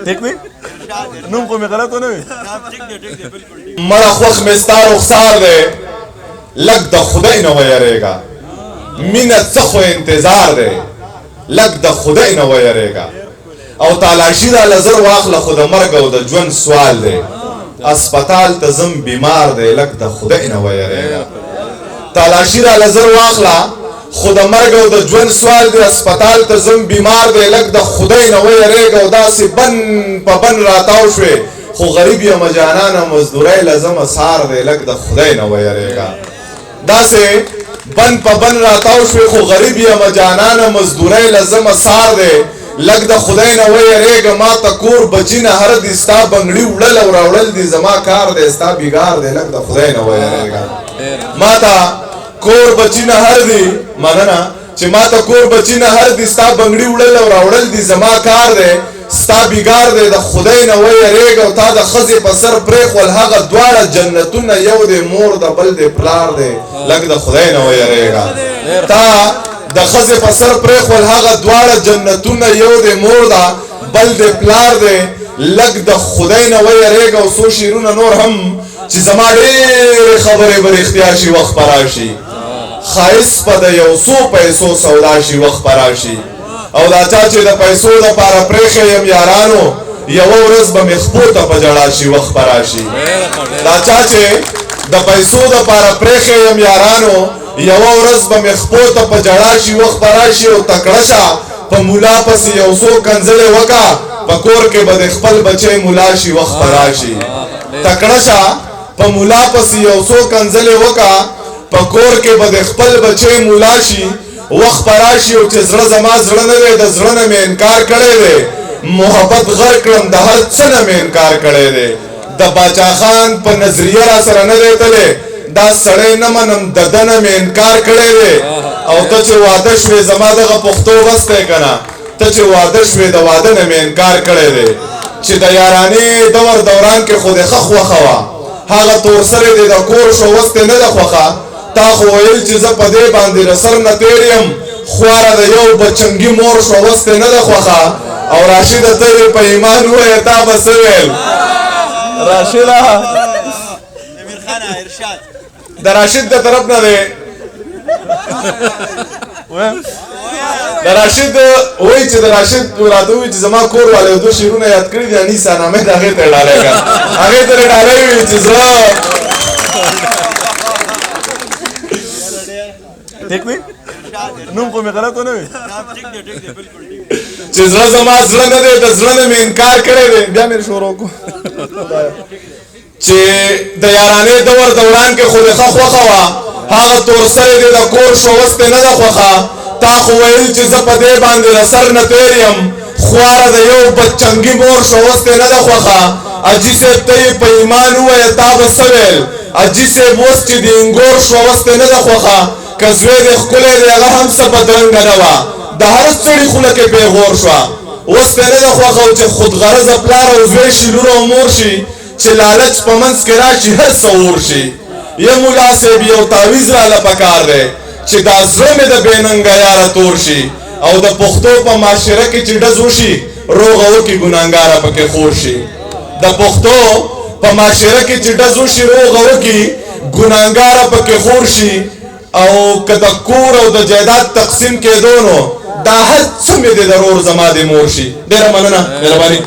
ٹھیک دی نوم خو مې غلط ونه وي مړه خوښ مې ستا رخسار دی لږ د خدای نه ویریږه مینه څه خو انتظار دی لږ د خدای نه ویریږه او تالاشي راله زر واخله خو د مرګ او د ژوند سوال دی اسپتال ته ځم بیمار دی لږ د خدای نه ویریږه تالاشي راله زر واخله خو د مرګ او د ژوند سوال دی اسپتال ته ځم بیمار دی لږ د خدای نه ویریږه او داسې بن په بن راتاو شوې خو غریب یم جانانه مزدورۍ لزمه سار دی لږ د خدای نه ویریږه داسې بن په بن راتاو شوې خو غریب یم جانانه مزدورۍ لزمه سار دی لږ د خدای نه ویریږه ما ته کور بچي نه هر دي ستا بنګړي وړل او راوړل دي زما کار دی ستا بیګار دی لږ د خدای نه ویریږه ما ته کور بچی نه هر دی مننه چې ما ته کور بچی نه هر دی ستا بنګړي وړل او راوړل دي زما کار دی ستا بیګار دی د خدای نه ویریږه او تا د ښځې په سر پرېښول هغه دواړه جنتونه یو دی مور د بل دی پلار دی لږ د خدای نه ویریږه تا د ښځې په سر پرېښول هغه دواړه جنتونه یو دی مور ده بل دی پلار دی لږ د خدای نه ویریږه او څو شعرونه نور هم چې زما ډېرې خبرې به رښتیا شي وخت به راشي ښایست به د یو څو پیسو سودا شي وخت به راشي او دا چا چې د پیسو دپاره پرېښی یم یارانو یوه ورځ به مې خپو ته په ژړا شي وخت به راشي دا چا چې د پیسو دپاره پرېښی یم یارانو یوه ورځ به مې خپو ته په ژړا شي وخت به راشي او تکړه شه په ملا پسې یو څو کنځلې وکړه په کور کې به د خپل بچی ملا شي وخت به راشي تکړه شه په ملا پسې یو څو کنځلې وکړه په کور کې به د خپل بچی مولا شي وخت به راشي او چې زړه زما زړه نه دی د زړه نه مې انکار کړی دی محبت غر کړم د هر څه نه مې انکار کړی دی د باچا خان په نظریه را سره نه دی تللی دا سړی نه منم د ده نه مې انکار کړی دی او ته چې واده شوې زما دغه پښتو بس دی که نه ته چې واده شوې د واده نه مې انکار کړی دی چې د یارانې دوران کې خو دې ښه خوښه وه هغه تور سرې دې د کور شو اوس دې نه ده خوښه تا خو ویل چې زه په دې باندې له سر نه تېر یم خواره د یو بچنګي مور شو اوس دې نه ده خوښه او راشده ته دې په ایمان ووایه تا به څه ویل راشده د راشد د طرف نه دی د راشد وایي چې د راشد راته وایي چې زما کور والے دوه شعرونه یاد کړي دي انیسا نامې د هغې ته یې ډالۍ کړه هغې ته یې ډالۍ وي چې زړه ٹھیک دی نوم خو مې غلط ونه وي چې زړه زما زړه نه دی د زړه نه مې انکار کړی دی بیا مې شروع کړو چې د یارانې دوران کې خو دې ښه خوښه وه هغه تور سرې دې د کور شو اوس دې نه ده خوښه تا خو ویل چې زه په دې باندې له سر نه تېر یم خواره د یو بچنګي مور شو اوس دې نه ده خوښه اجي صاحب ته یې په ایمان ووایه تا به څه ویل اجي صاحب اوس چې د انګور شو اوس دې نه ده خوښه که زوی دې ښکلی دی هغه هم څه بدرنګه نه وه د هر سړي خوله کې پیغور شوه اوس دې نه ده خوښه او چې خودغرضه پلار او زوی شي لور او مور شي چې لالچ په منځ کې راشي هر څه اور شي یا ملا صاحب یو تعویض راله پکار دی چې دا زړه مې د بې ننګه یاره تور شي او د پښتو په معاشره کې چې ډز وشي روغه وکړي ګناهګاره پکې خور شي د پښتو په معاشره کې چې ډز وشي روغه وکړي ګناهګاره پکې خور شي او که د کور او د جایداد تقسیم کېدو نو دا هر څه مې د ضرور زما د مور شي ډېره مننه مهرباني